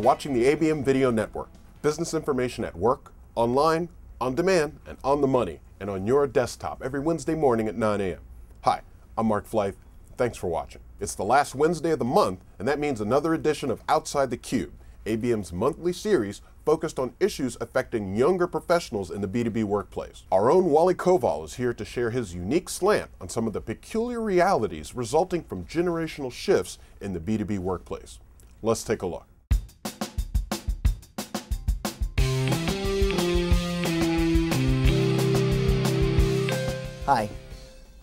You're watching the ABM Video Network. Business information at work, online, on demand, and on the money, and on your desktop every Wednesday morning at 9 a.m. Hi, I'm Mark Fleith. Thanks for watching. It's the last Wednesday of the month, and that means another edition of Outside the Cube, ABM's monthly series focused on issues affecting younger professionals in the B2B workplace. Our own Wally Koval is here to share his unique slant on some of the peculiar realities resulting from generational shifts in the B2B workplace. Let's take a look. Hi,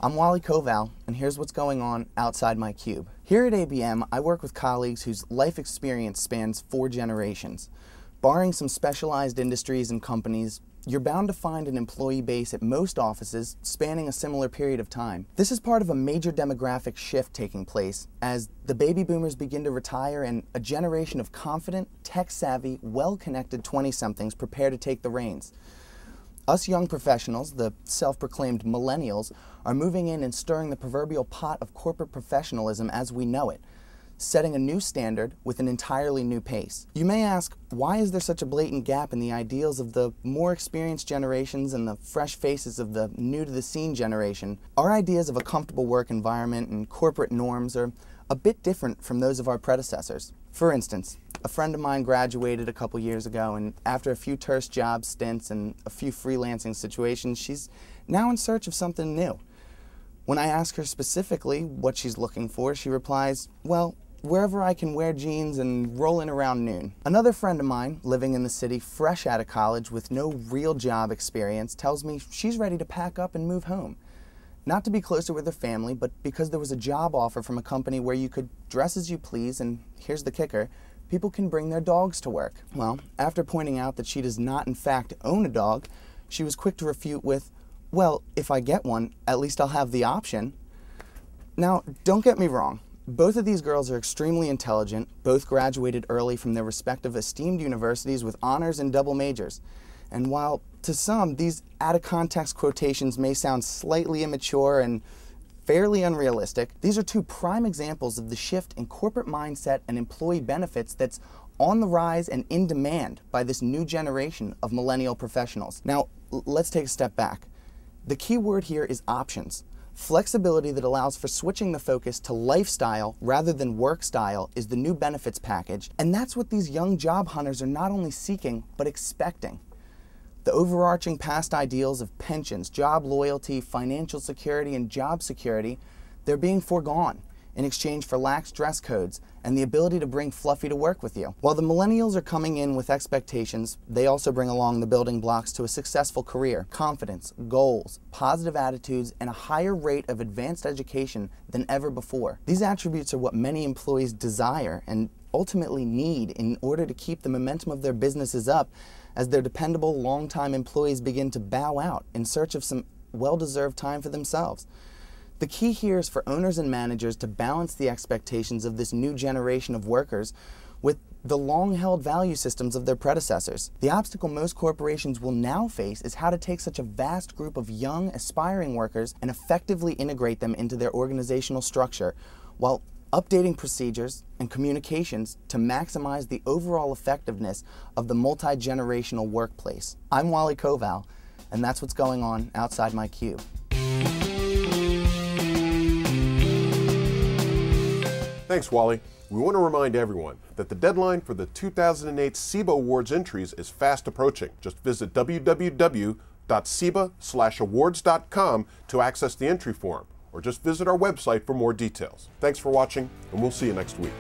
I'm Wally Koval, and here's what's going on outside my cube. Here at ABM, I work with colleagues whose life experience spans 4 generations. Barring some specialized industries and companies, you're bound to find an employee base at most offices spanning a similar period of time. This is part of a major demographic shift taking place as the baby boomers begin to retire and a generation of confident, tech-savvy, well-connected 20-somethings prepare to take the reins. Us young professionals, the self-proclaimed Millenials, are moving in and stirring the proverbial pot of corporate professionalism as we know it, setting a new standard with an entirely new pace. You may ask, why is there such a blatant gap in the ideals of the more experienced generations and the fresh faces of the new-to-the-scene generation? Our ideas of a comfortable work environment and corporate norms are a bit different from those of our predecessors. For instance, a friend of mine graduated a couple years ago, and after a few terse job stints and a few freelancing situations, she's now in search of something new. When I ask her specifically what she's looking for, she replies, well, wherever I can wear jeans and roll in around noon. Another friend of mine, living in the city fresh out of college with no real job experience, tells me she's ready to pack up and move home. Not to be closer with her family, but because there was a job offer from a company where you could dress as you please, and here's the kicker, people can bring their dogs to work. Well, after pointing out that she does not in fact own a dog, she was quick to refute with, well, if I get one, at least I'll have the option. Now, don't get me wrong. Both of these girls are extremely intelligent, both graduated early from their respective esteemed universities with honors and double majors. And while to some these out-of-context quotations may sound slightly immature and fairly unrealistic, these are 2 prime examples of the shift in corporate mindset and employee benefits that's on the rise and in demand by this new generation of millennial professionals. Now, let's take a step back. The key word here is options. Flexibility that allows for switching the focus to lifestyle rather than work style is the new benefits package, and that's what these young job hunters are not only seeking, but expecting. The overarching past ideals of pensions, job loyalty, financial security, and job security, they're being foregone in exchange for lax dress codes and the ability to bring Fluffy to work with you. While the millennials are coming in with expectations, they also bring along the building blocks to a successful career: confidence, goals, positive attitudes, and a higher rate of advanced education than ever before. These attributes are what many employees desire and ultimately need in order to keep the momentum of their businesses up as their dependable, long-time employees begin to bow out in search of some well-deserved time for themselves. The key here is for owners and managers to balance the expectations of this new generation of workers with the long-held value systems of their predecessors. The obstacle most corporations will now face is how to take such a vast group of young, aspiring workers and effectively integrate them into their organizational structure while updating procedures and communications to maximize the overall effectiveness of the multi-generational workplace. I'm Wally Koval, and that's what's going on outside my cube. Thanks, Wally. We want to remind everyone that the deadline for the 2008 SIBA Awards entries is fast approaching. Just visit www.siba/awards.com to access the entry form, or just visit our website for more details. Thanks for watching, and we'll see you next week.